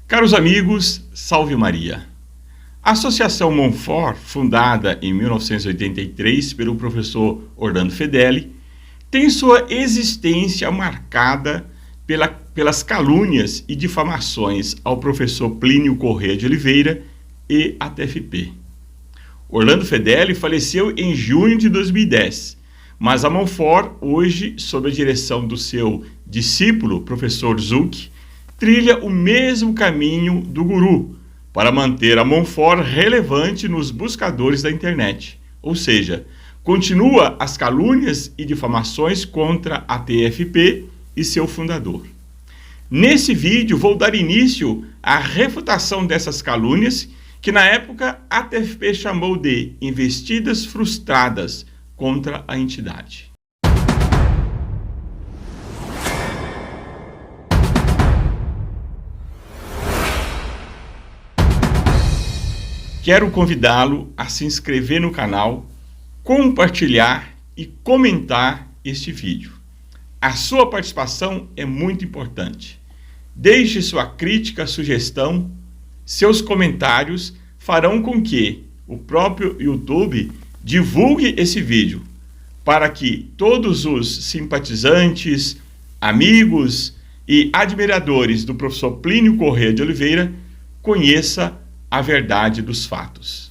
Caros amigos, salve Maria! A Associação Monfort, fundada em 1983 pelo professor Orlando Fedeli, tem sua existência marcada pelas calúnias e difamações ao professor Plínio Corrêa de Oliveira e à TFP. Orlando Fedeli faleceu em junho de 2010, mas a Monfort, hoje, sob a direção do seu discípulo, professor Zucchi, trilha o mesmo caminho do guru para manter a Monfort relevante nos buscadores da internet, ou seja, continua as calúnias e difamações contra a TFP e seu fundador. Nesse vídeo vou dar início à refutação dessas calúnias que na época a TFP chamou de investidas frustradas contra a entidade. Quero convidá-lo a se inscrever no canal, compartilhar e comentar este vídeo. A sua participação é muito importante. Deixe sua crítica, sugestão, seus comentários farão com que o próprio YouTube divulgue esse vídeo para que todos os simpatizantes, amigos e admiradores do professor Plínio Corrêa de Oliveira conheçam a verdade dos fatos.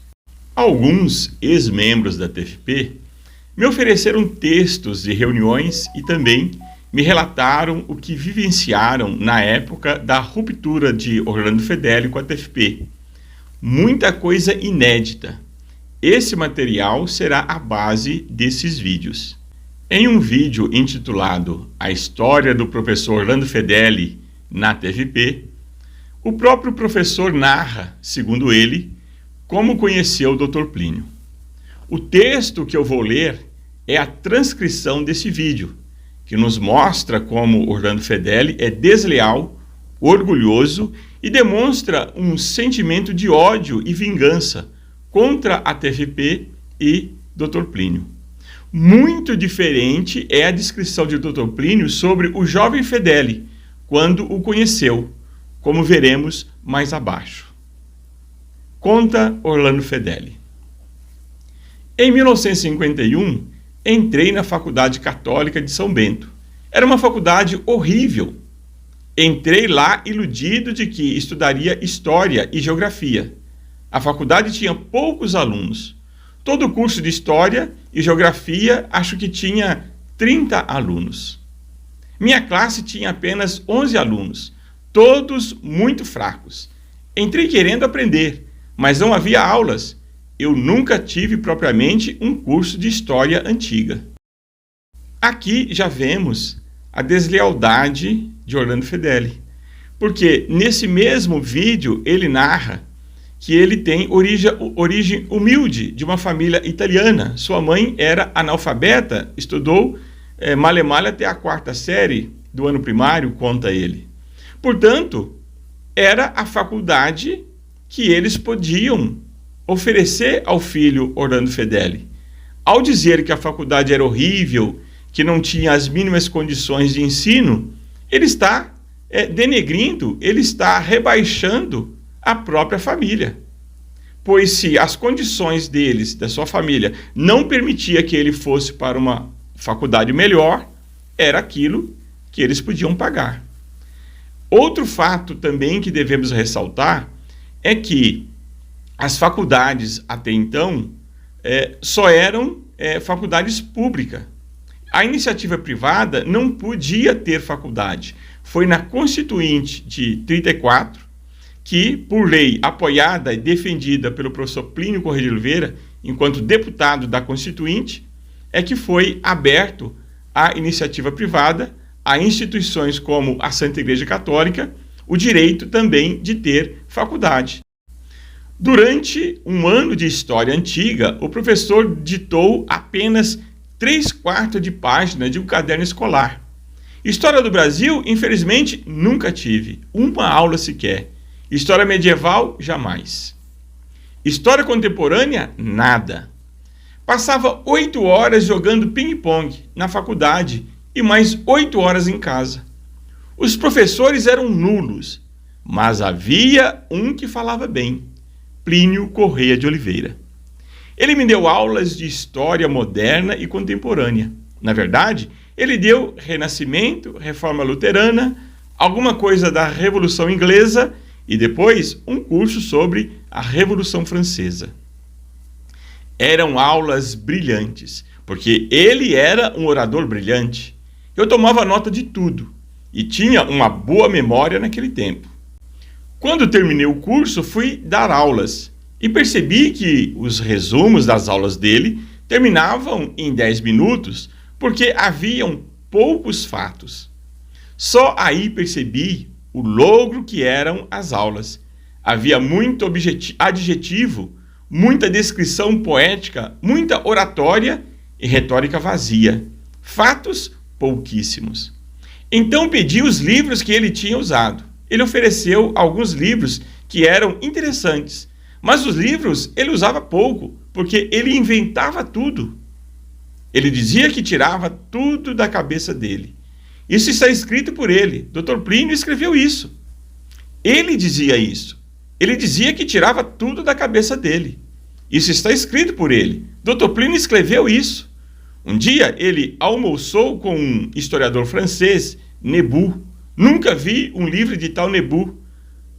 Alguns ex-membros da TFP me ofereceram textos de reuniões e também me relataram o que vivenciaram na época da ruptura de Orlando Fedeli com a TFP. Muita coisa inédita. Esse material será a base desses vídeos. Em um vídeo intitulado A História do Professor Orlando Fedeli na TFP, o próprio professor narra, segundo ele, como conheceu o Dr. Plínio. O texto que eu vou ler é a transcrição desse vídeo, que nos mostra como Orlando Fedeli é desleal, orgulhoso e demonstra um sentimento de ódio e vingança contra a TFP e Dr. Plínio. Muito diferente é a descrição de Dr. Plínio sobre o jovem Fedeli, quando o conheceu, como veremos mais abaixo. Conta Orlando Fedeli. Em 1951, entrei na Faculdade Católica de São Bento. Era uma faculdade horrível. Entrei lá iludido de que estudaria História e Geografia. A faculdade tinha poucos alunos. Todo o curso de História e Geografia acho que tinha 30 alunos. Minha classe tinha apenas 11 alunos, todos muito fracos. Entrei querendo aprender, mas não havia aulas. Eu nunca tive propriamente um curso de História Antiga. Aqui já vemos a deslealdade de Orlando Fedeli, porque nesse mesmo vídeo ele narra que ele tem origem humilde, de uma família italiana. Sua mãe era analfabeta, estudou male até a 4ª série do ano primário, conta ele. Portanto, era a faculdade que eles podiam oferecer ao filho Orlando Fedeli. Ao dizer que a faculdade era horrível, que não tinha as mínimas condições de ensino, ele está denegrindo, ele está rebaixando a própria família. Pois se as condições deles, da sua família, não permitia que ele fosse para uma faculdade melhor, era aquilo que eles podiam pagar. Outro fato também que devemos ressaltar é que as faculdades até então só eram faculdades públicas. A iniciativa privada não podia ter faculdade. Foi na Constituinte de 34 que, por lei apoiada e defendida pelo professor Plínio Corrêa de Oliveira, enquanto deputado da Constituinte, é que foi aberto à iniciativa privada, a instituições como a Santa Igreja Católica, o direito também de ter faculdade. Durante um ano de História Antiga, o professor ditou apenas 3/4 de página de um caderno escolar. História do Brasil, infelizmente, nunca tive uma aula sequer. História medieval, jamais. História contemporânea, nada. Passava 8 horas jogando ping-pong na faculdade e mais 8 horas em casa. Os professores eram nulos, mas havia um que falava bem, Plínio Correia de Oliveira. Ele me deu aulas de história moderna e contemporânea. Na verdade, ele deu Renascimento, Reforma Luterana, alguma coisa da Revolução Inglesa e depois um curso sobre a Revolução Francesa. Eram aulas brilhantes, porque ele era um orador brilhante. Eu tomava nota de tudo e tinha uma boa memória naquele tempo. Quando terminei o curso, fui dar aulas e percebi que os resumos das aulas dele terminavam em 10 minutos porque haviam poucos fatos. Só aí percebi o logro que eram as aulas. Havia muito adjetivo, muita descrição poética, muita oratória e retórica vazia. Fatos pouquíssimos. Então pedi os livros que ele tinha usado. Ele ofereceu alguns livros que eram interessantes, mas os livros ele usava pouco, porque ele inventava tudo. Ele dizia que tirava tudo da cabeça dele. Isso está escrito por ele. Dr. Plínio escreveu isso. Ele dizia isso. Ele dizia que tirava tudo da cabeça dele. Isso está escrito por ele. Dr. Plínio escreveu isso. Um dia ele almoçou com um historiador francês, Nebu. Nunca vi um livro de tal Nebu.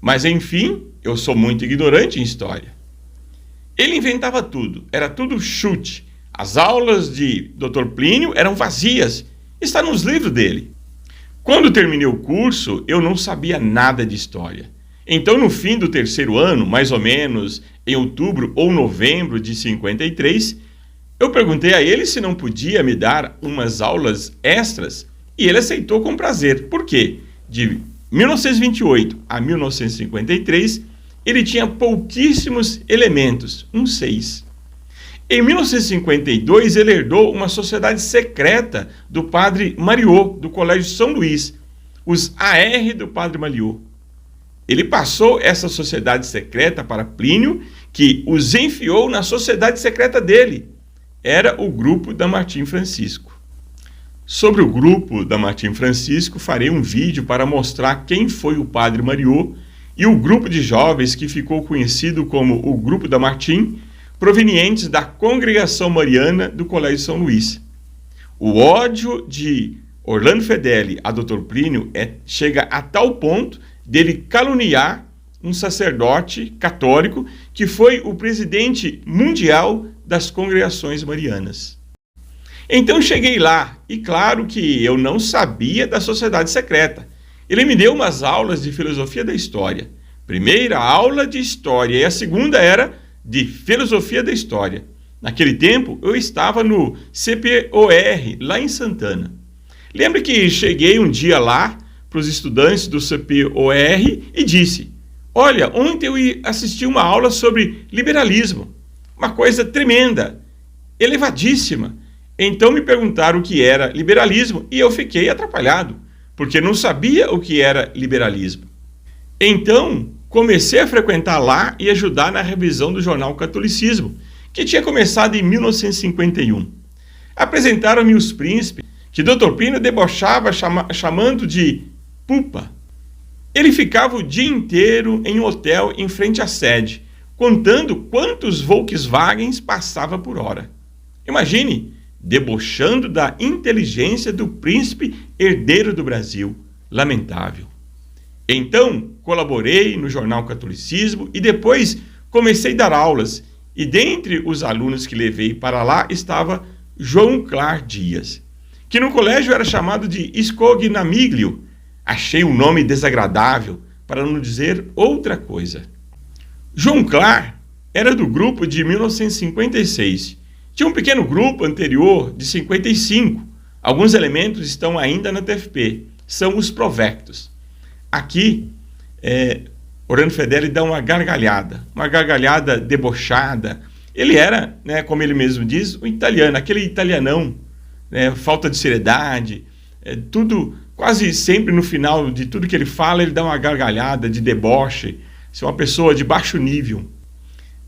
Mas, enfim, eu sou muito ignorante em história. Ele inventava tudo. Era tudo chute. As aulas de Dr. Plínio eram vazias. Está nos livros dele. Quando terminei o curso, eu não sabia nada de história. Então, no fim do terceiro ano, mais ou menos em outubro ou novembro de 53, eu perguntei a ele se não podia me dar umas aulas extras e ele aceitou com prazer. Por quê? De 1928 a 1953, ele tinha pouquíssimos elementos, 6. Em 1952, ele herdou uma sociedade secreta do padre Mariot, do Colégio São Luís, os AR do padre Mariot. Ele passou essa sociedade secreta para Plínio, que os enfiou na sociedade secreta dele. Era o grupo da Martim Francisco. Sobre o grupo da Martim Francisco, farei um vídeo para mostrar quem foi o padre Mariot e o grupo de jovens que ficou conhecido como o Grupo da Martim, provenientes da Congregação Mariana do Colégio São Luís. O ódio de Orlando Fedeli a Dr. Plínio chega a tal ponto dele caluniar um sacerdote católico que foi o presidente mundial das congregações marianas. Então cheguei lá e claro que eu não sabia da sociedade secreta. Ele me deu umas aulas de filosofia da história. Primeira aula de história e a segunda era de filosofia da história. Naquele tempo eu estava no CPOR, lá em Santana. Lembro que cheguei um dia lá para os estudantes do CPOR e disse: olha, ontem eu assisti uma aula sobre liberalismo, uma coisa tremenda, elevadíssima. Então me perguntaram o que era liberalismo e eu fiquei atrapalhado, porque não sabia o que era liberalismo. Então comecei a frequentar lá e ajudar na revisão do jornal Catolicismo, que tinha começado em 1951. Apresentaram-me os príncipes, que Dr. Plínio debochava chamando de pupa. Ele ficava o dia inteiro em um hotel em frente à sede, contando quantos Volkswagens passava por hora. Imagine, debochando da inteligência do príncipe herdeiro do Brasil. Lamentável. Então, colaborei no jornal Catolicismo e depois comecei a dar aulas. E dentre os alunos que levei para lá estava João Clar Dias, que no colégio era chamado de Scognamiglio. Achei um nome desagradável, para não dizer outra coisa. João Clar era do grupo de 1956. Tinha um pequeno grupo anterior de 55. Alguns elementos estão ainda na TFP. São os provectos. Aqui, Orlando Fedeli dá uma gargalhada debochada. Ele era, como ele mesmo diz, um italiano, aquele italianão, falta de seriedade, tudo, quase sempre no final de tudo que ele fala, ele dá uma gargalhada de deboche, é uma pessoa de baixo nível.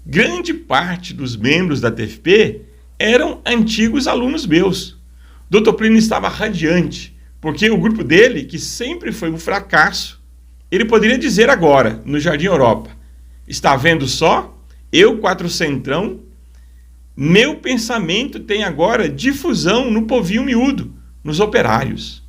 Grande parte dos membros da TFP eram antigos alunos meus. Dr. Plínio estava radiante, porque o grupo dele, que sempre foi um fracasso, Ele poderia dizer agora, no Jardim Europa: está vendo só? Eu, quatrocentrão, meu pensamento tem agora difusão no povinho miúdo, nos operários.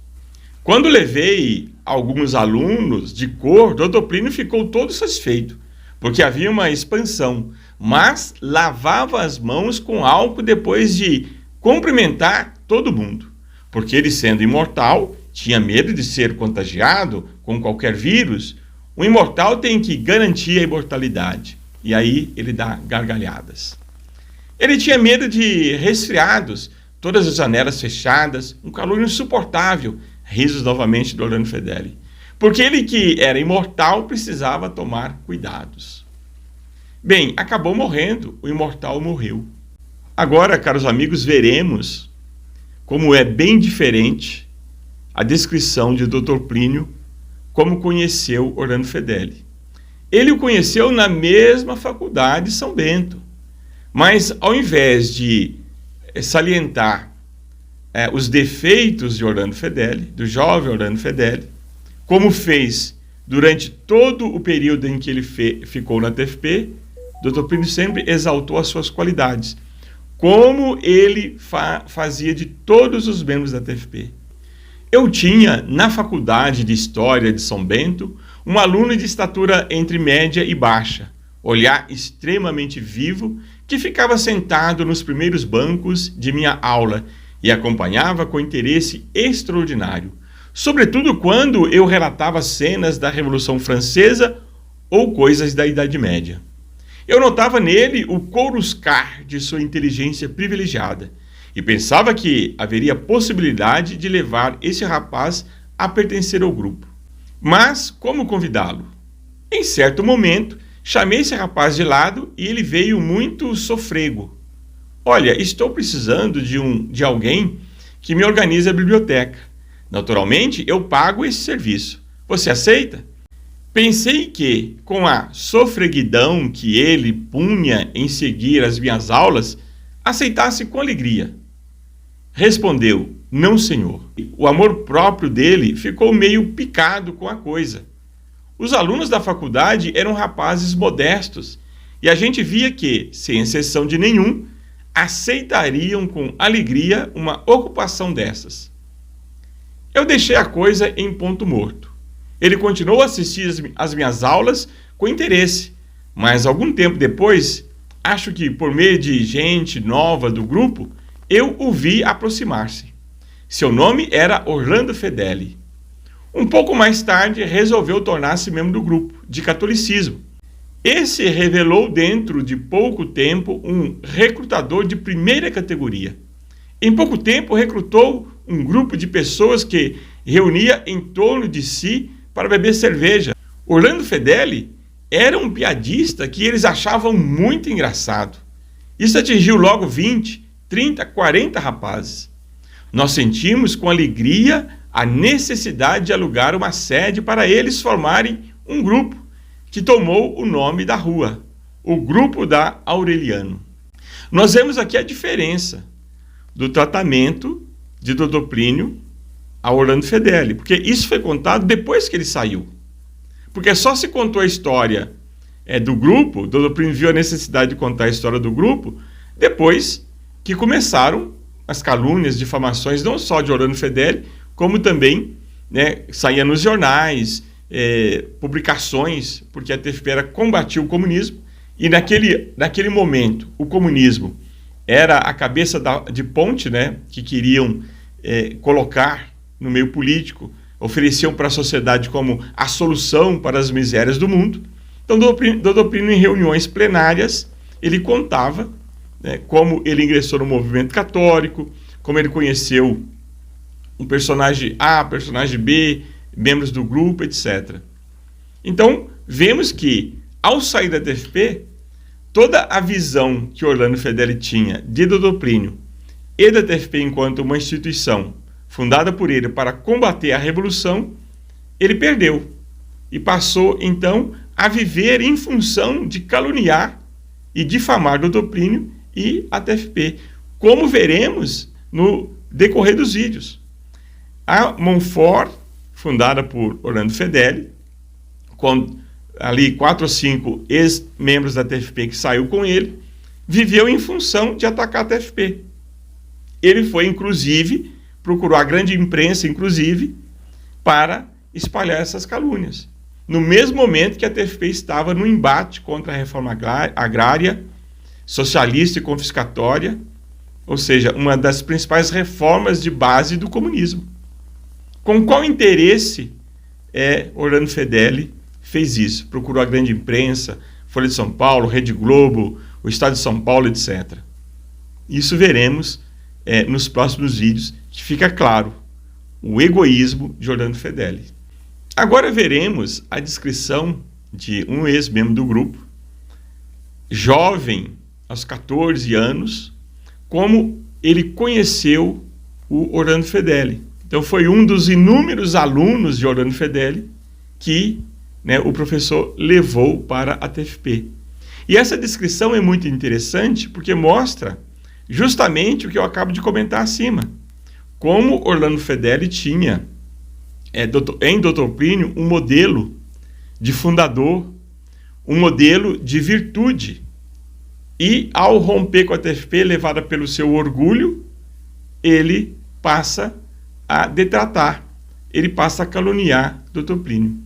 Quando levei alguns alunos de cor, Dr. Plínio ficou todo satisfeito, porque havia uma expansão, mas lavava as mãos com álcool depois de cumprimentar todo mundo, porque ele, sendo imortal, tinha medo de ser contagiado com qualquer vírus. O imortal tem que garantir a imortalidade. E aí ele dá gargalhadas. Ele tinha medo de resfriados, todas as janelas fechadas, um calor insuportável. Risos novamente do Orlando Fedeli. Porque ele, que era imortal, precisava tomar cuidados. Bem, acabou morrendo, o imortal morreu. Agora, caros amigos, veremos como é bem diferente a descrição de Dr. Plínio, como conheceu Orlando Fedeli. Ele o conheceu na mesma faculdade de São Bento, mas ao invés de salientar os defeitos de Orlando Fedeli, do jovem Orlando Fedeli, como fez durante todo o período em que ele ficou na TFP, Dr. Plínio sempre exaltou as suas qualidades, como ele fazia de todos os membros da TFP. Eu tinha, na faculdade de História de São Bento, um aluno de estatura entre média e baixa, olhar extremamente vivo, que ficava sentado nos primeiros bancos de minha aula e acompanhava com interesse extraordinário, sobretudo quando eu relatava cenas da Revolução Francesa ou coisas da Idade Média. Eu notava nele o coruscar de sua inteligência privilegiada e pensava que haveria possibilidade de levar esse rapaz a pertencer ao grupo. Mas como convidá-lo? Em certo momento, chamei esse rapaz de lado e ele veio muito sofrego. Olha, estou precisando de alguém que me organize a biblioteca. Naturalmente, eu pago esse serviço. Você aceita? Pensei que, com a sofreguidão que ele punha em seguir as minhas aulas, aceitasse com alegria. Respondeu: não, senhor. O amor próprio dele ficou meio picado com a coisa. Os alunos da faculdade eram rapazes modestos, e a gente via que, sem exceção de nenhum, aceitariam com alegria uma ocupação dessas. Eu deixei a coisa em ponto morto. Ele continuou a assistir às minhas aulas com interesse, mas algum tempo depois, acho que por meio de gente nova do grupo, eu o vi aproximar-se. Seu nome era Orlando Fedeli. Um pouco mais tarde, resolveu tornar-se membro do grupo de catolicismo. Esse revelou dentro de pouco tempo um recrutador de primeira categoria. Em pouco tempo, recrutou um grupo de pessoas que reunia em torno de si para beber cerveja. Orlando Fedeli era um piadista que eles achavam muito engraçado. Isso atingiu logo 20, 30, 40 rapazes. Nós sentimos com alegria a necessidade de alugar uma sede para eles formarem um grupo que tomou o nome da rua, o Grupo da Aureliano. Nós vemos aqui a diferença do tratamento de Dr. Plínio a Orlando Fedeli, porque isso foi contado depois que ele saiu. Porque só se contou a história do grupo, Dr. Plínio viu a necessidade de contar a história do grupo, depois que começaram as calúnias, difamações, não só de Orlando Fedeli, como também saía nos jornais, publicações, porque a TFP combatia o comunismo, e naquele momento o comunismo era a cabeça de ponte, que queriam colocar no meio político, ofereciam para a sociedade como a solução para as misérias do mundo. Então, Dr. Plínio, em reuniões plenárias, ele contava como ele ingressou no movimento católico, como ele conheceu um personagem A, personagem B, membros do grupo, etc. Então, vemos que, ao sair da TFP, toda a visão que Orlando Fedeli tinha de Dr. Plínio e da TFP enquanto uma instituição fundada por ele para combater a Revolução, ele perdeu e passou, então, a viver em função de caluniar e difamar Dr. Plínio e a TFP, como veremos no decorrer dos vídeos. A Monfort, fundada por Orlando Fedeli, com ali 4 ou 5 ex-membros da TFP que saiu com ele, viveu em função de atacar a TFP. Ele foi, inclusive, procurou a grande imprensa, inclusive, para espalhar essas calúnias. No mesmo momento que a TFP estava no embate contra a reforma agrária, socialista e confiscatória, ou seja, uma das principais reformas de base do comunismo. Com qual interesse Orlando Fedeli fez isso? Procurou a grande imprensa, Folha de São Paulo, Rede Globo, o Estado de São Paulo, etc. Isso veremos nos próximos vídeos, que fica claro o egoísmo de Orlando Fedeli. Agora veremos a descrição de um ex-membro do grupo, jovem, aos 14 anos, como ele conheceu o Orlando Fedeli. Então foi um dos inúmeros alunos de Orlando Fedeli que o professor levou para a TFP. E essa descrição é muito interessante porque mostra justamente o que eu acabo de comentar acima. Como Orlando Fedeli tinha em Dr. Plínio um modelo de fundador, um modelo de virtude. E ao romper com a TFP, levada pelo seu orgulho, ele passa a detratar, ele passa a caluniar Dr. Plínio.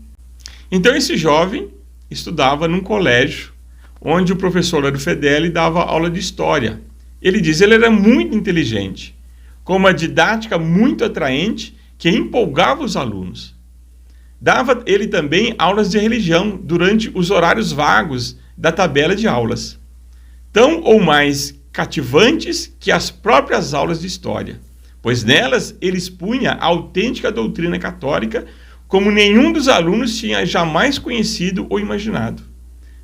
Então esse jovem estudava num colégio onde o professor Orlando Fedeli dava aula de história. Ele diz que ele era muito inteligente, com uma didática muito atraente que empolgava os alunos. Dava ele também aulas de religião durante os horários vagos da tabela de aulas, tão ou mais cativantes que as próprias aulas de história, pois nelas ele expunha a autêntica doutrina católica como nenhum dos alunos tinha jamais conhecido ou imaginado.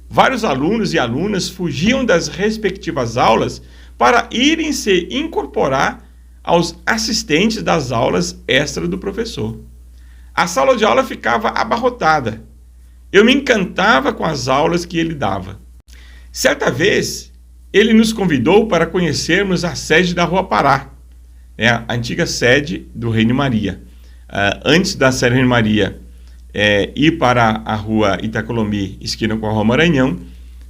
Vários alunos e alunas fugiam das respectivas aulas para irem se incorporar aos assistentes das aulas extras do professor. A sala de aula ficava abarrotada. Eu me encantava com as aulas que ele dava. Certa vez, ele nos convidou para conhecermos a sede da Rua Pará, a antiga sede do Reino Maria. Antes da sede do Reino Maria ir para a Rua Itacolomi, esquina com a Rua Maranhão,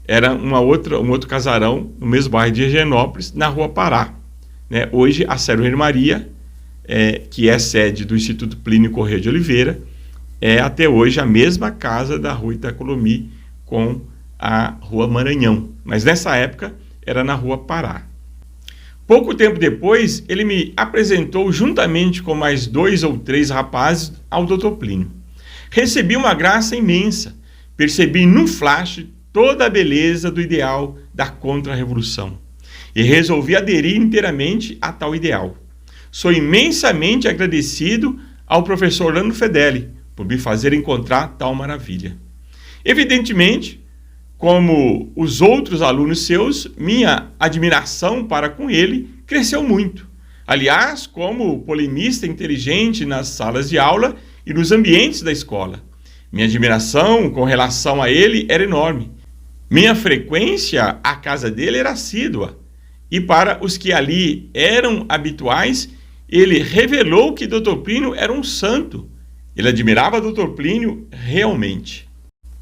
era um outro casarão no mesmo bairro de Higienópolis, na Rua Pará. Hoje, a sede do Reino Maria, que é sede do Instituto Plínio Corrêa de Oliveira, é até hoje a mesma casa da Rua Itacolomi com a Rua Maranhão. Mas nessa época era na Rua Pará. Pouco tempo depois, ele me apresentou juntamente com mais 2 ou 3 rapazes ao Dr. Plínio. Recebi uma graça imensa. Percebi num flash toda a beleza do ideal da contra-revolução e resolvi aderir inteiramente a tal ideal. Sou imensamente agradecido ao professor Orlando Fedeli por me fazer encontrar tal maravilha. Evidentemente, como os outros alunos seus, minha admiração para com ele cresceu muito. Aliás, como polemista inteligente nas salas de aula e nos ambientes da escola, minha admiração com relação a ele era enorme. Minha frequência à casa dele era assídua. E para os que ali eram habituais, ele revelou que Dr. Plínio era um santo. Ele admirava Dr. Plínio realmente.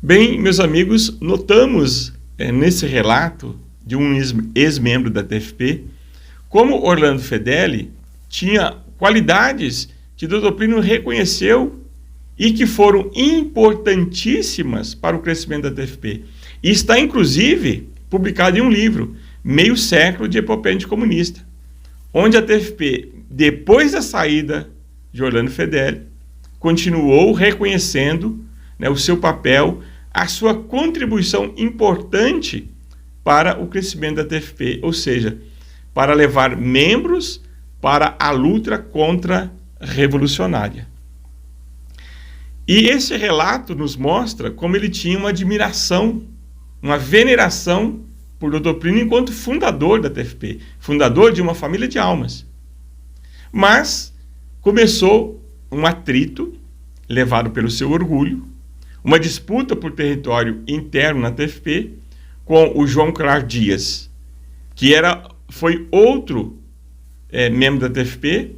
Bem, meus amigos, notamos nesse relato de um ex-membro da TFP, como Orlando Fedeli tinha qualidades que Dr. Plínio reconheceu e que foram importantíssimas para o crescimento da TFP. E está, inclusive, publicado em um livro, Meio Século de Epopeia Anticomunista, onde a TFP, depois da saída de Orlando Fedeli, continuou reconhecendo o seu papel, a sua contribuição importante para o crescimento da TFP, ou seja, para levar membros para a luta contra-revolucionária. E esse relato nos mostra como ele tinha uma admiração, uma veneração por Dr. Plínio enquanto fundador da TFP, fundador de uma família de almas. Mas começou um atrito levado pelo seu orgulho, uma disputa por território interno na TFP com o João Clark Dias, que foi outro membro da TFP,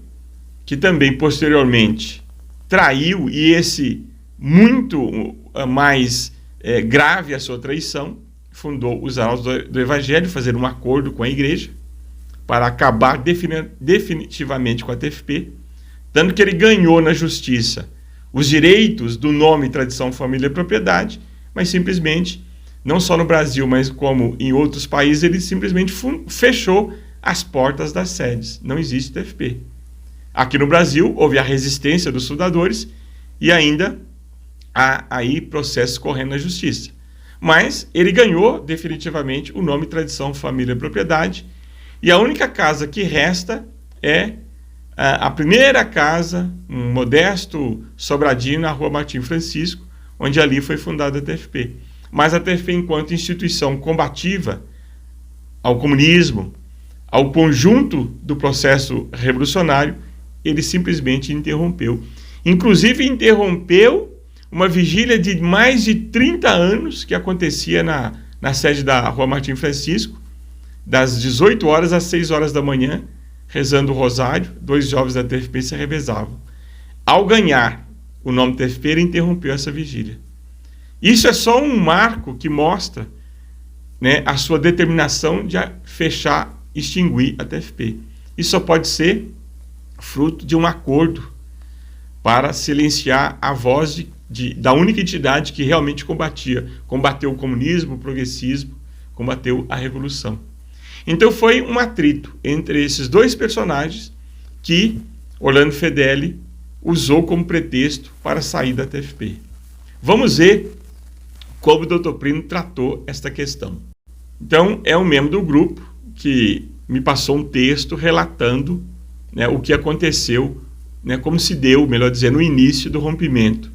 que também posteriormente traiu, e esse muito mais grave a sua traição, fundou os Arautos do Evangelho, fazendo um acordo com a igreja para acabar definitivamente com a TFP, tanto que ele ganhou na justiça os direitos do nome, tradição, família e propriedade, mas simplesmente, não só no Brasil, mas como em outros países, ele simplesmente fechou as portas das sedes. Não existe TFP. Aqui no Brasil, houve a resistência dos fundadores e ainda há aí processos correndo na justiça. Mas ele ganhou definitivamente o nome, tradição, família e propriedade, e a única casa que resta é a primeira casa, um modesto sobradinho na Rua Martim Francisco, onde ali foi fundada a TFP. Mas a TFP, enquanto instituição combativa ao comunismo, ao conjunto do processo revolucionário, ele simplesmente interrompeu. Inclusive interrompeu uma vigília de mais de 30 anos que acontecia na sede da Rua Martim Francisco, das 18 horas às 6 horas da manhã, rezando o rosário. 2 jovens da TFP se revezavam. Ao ganhar o nome TFP, ele interrompeu essa vigília. Isso é só um marco que mostra, né, a sua determinação de fechar, extinguir a TFP. Isso só pode ser fruto de um acordo para silenciar a voz da única entidade que realmente combateu o comunismo, o progressismo, combateu a revolução. Então foi um atrito entre esses dois personagens que Orlando Fedeli usou como pretexto para sair da TFP. Vamos ver como o Dr. Plínio tratou esta questão. Então, é um membro do grupo que me passou um texto relatando, né, o que aconteceu, né, como se deu, melhor dizendo, no início do rompimento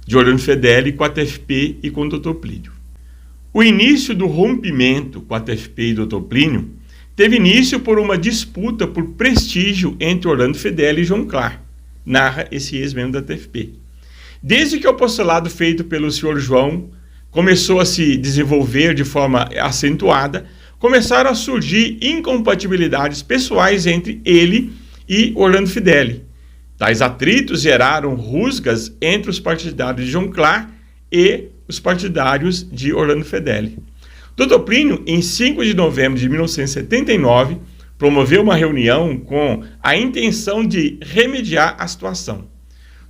de Orlando Fedeli com a TFP e com o Dr. Plínio. O início do rompimento com a TFP e o Dr. Plínio teve início por uma disputa por prestígio entre Orlando Fedeli e João Clar, narra esse ex-membro da TFP. Desde que o apostolado feito pelo senhor João começou a se desenvolver de forma acentuada, começaram a surgir incompatibilidades pessoais entre ele e Orlando Fedeli. Tais atritos geraram rusgas entre os partidários de João Clar e os partidários de Orlando Fedeli. Dr. Plínio, em 5 de novembro de 1979, promoveu uma reunião com a intenção de remediar a situação.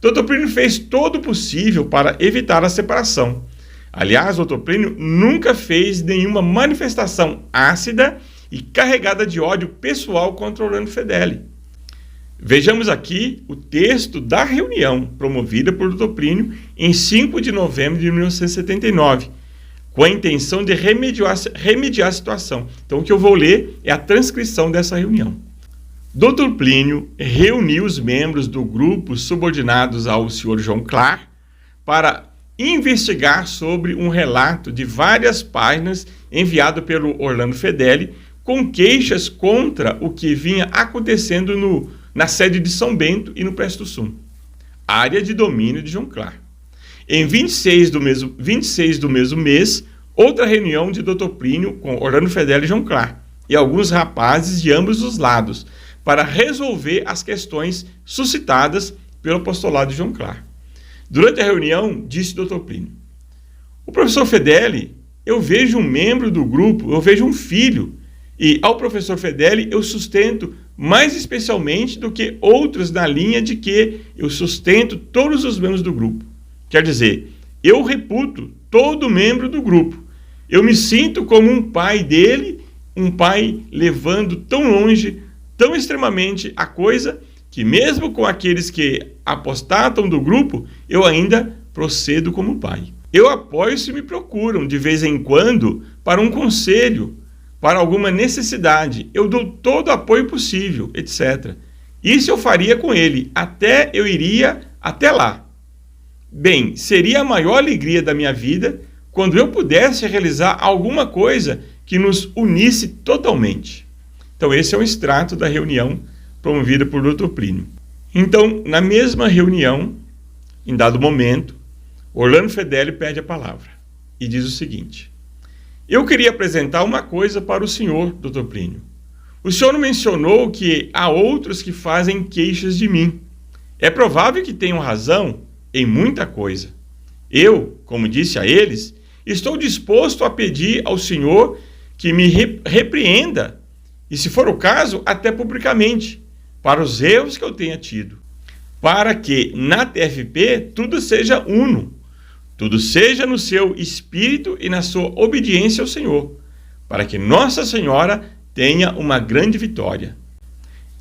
Dr. Plínio fez todo o possível para evitar a separação. Aliás, Dr. Plínio nunca fez nenhuma manifestação ácida e carregada de ódio pessoal contra Orlando Fedeli. Vejamos aqui o texto da reunião promovida por Dr. Plínio em 5 de novembro de 1979, com a intenção de remediar a situação. Então, o que eu vou ler é a transcrição dessa reunião. Dr. Plínio reuniu os membros do grupo subordinados ao Sr. João Clar para investigar sobre um relato de várias páginas enviado pelo Orlando Fedeli com queixas contra o que vinha acontecendo na sede de São Bento e no Presto Sum, área de domínio de João Clar. Em 26 do mesmo mês, outra reunião de Dr. Plínio com Orlando Fedeli e João Clar e alguns rapazes de ambos os lados para resolver as questões suscitadas pelo apostolado de João Clar. Durante a reunião, disse Dr. Plínio: o professor Fedeli, eu vejo um membro do grupo, eu vejo um filho, e ao professor Fedeli eu sustento mais especialmente do que outros na linha de que eu sustento todos os membros do grupo. Quer dizer, eu reputo todo membro do grupo. Eu me sinto como um pai dele, um pai levando tão longe, tão extremamente a coisa, que mesmo com aqueles que apostatam do grupo, eu ainda procedo como pai. Eu apoio se me procuram de vez em quando para um conselho, para alguma necessidade. Eu dou todo o apoio possível, etc. Isso eu faria com ele, até eu iria até lá. Bem, seria a maior alegria da minha vida quando eu pudesse realizar alguma coisa que nos unisse totalmente. Então, esse é um extrato da reunião promovida por Dr. Plínio. Então, na mesma reunião, em dado momento, Orlando Fedeli pede a palavra e diz o seguinte: eu queria apresentar uma coisa para o senhor, Dr. Plínio. O senhor mencionou que há outros que fazem queixas de mim. É provável que tenham razão em muita coisa. Eu, como disse a eles, estou disposto a pedir ao Senhor que me repreenda, e se for o caso, até publicamente, para os erros que eu tenha tido, para que na TFP tudo seja uno, tudo seja no seu espírito e na sua obediência ao Senhor, para que Nossa Senhora tenha uma grande vitória.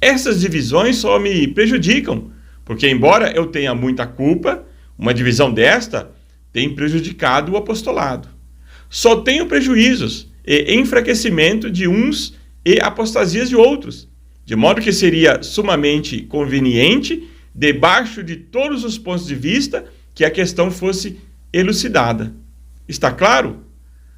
Essas divisões só me prejudicam, porque embora eu tenha muita culpa, uma divisão desta tem prejudicado o apostolado. Só tenho prejuízos e enfraquecimento de uns e apostasias de outros, de modo que seria sumamente conveniente, debaixo de todos os pontos de vista, que a questão fosse elucidada. Está claro?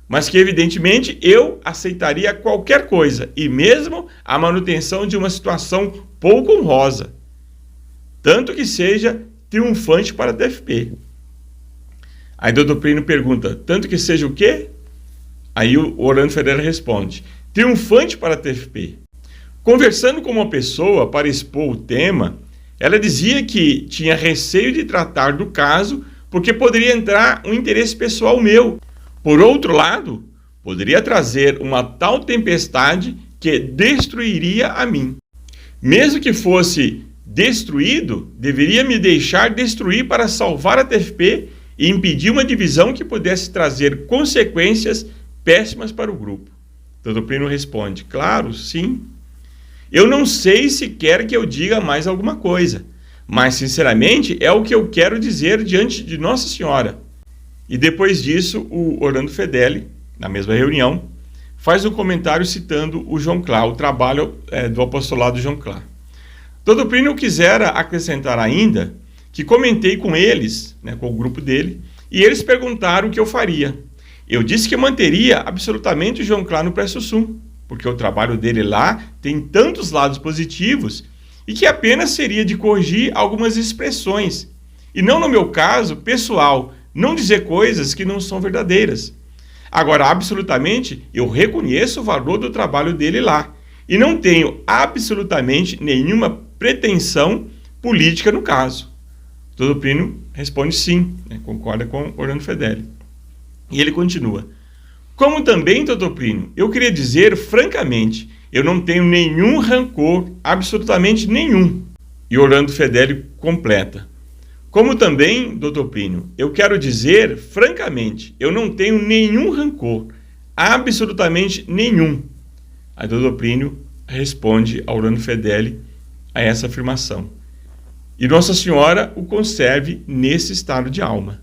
Mas que, evidentemente, eu aceitaria qualquer coisa, e mesmo a manutenção de uma situação pouco honrosa, tanto que seja triunfante para a TFP. Aí Dr. Plínio pergunta, tanto que seja o quê? Aí o Orlando Fedeli responde, triunfante para a TFP. Conversando com uma pessoa para expor o tema, ela dizia que tinha receio de tratar do caso porque poderia entrar um interesse pessoal meu. Por outro lado, poderia trazer uma tal tempestade que destruiria a mim. Mesmo que fosse destruído, deveria me deixar destruir para salvar a TFP e impedir uma divisão que pudesse trazer consequências péssimas para o grupo. Dr. Plínio responde, claro, sim. Eu não sei se quer que eu diga mais alguma coisa, mas sinceramente é o que eu quero dizer diante de Nossa Senhora. E depois disso, o Orlando Fedeli, na mesma reunião, faz um comentário citando o João Clá, o trabalho do apostolado João Clá. Dr. Plínio quisera acrescentar ainda que comentei com eles, com o grupo dele, e eles perguntaram o que eu faria. Eu disse que manteria absolutamente o João Clá no Presto Sum, porque o trabalho dele lá tem tantos lados positivos e que apenas seria de corrigir algumas expressões, e não no meu caso pessoal, não dizer coisas que não são verdadeiras. Agora, absolutamente, eu reconheço o valor do trabalho dele lá e não tenho absolutamente nenhuma pretensão política no caso. Dr. Plínio responde sim, concorda com Orlando Fedeli. E ele continua. Como também, Dr. Plínio, eu queria dizer francamente, eu não tenho nenhum rancor, absolutamente nenhum. E Orlando Fedeli completa. Como também, Dr. Plínio, eu quero dizer francamente, eu não tenho nenhum rancor, absolutamente nenhum. Aí Dr. Plínio responde a Orlando Fedeli a essa afirmação. E Nossa Senhora o conserve nesse estado de alma.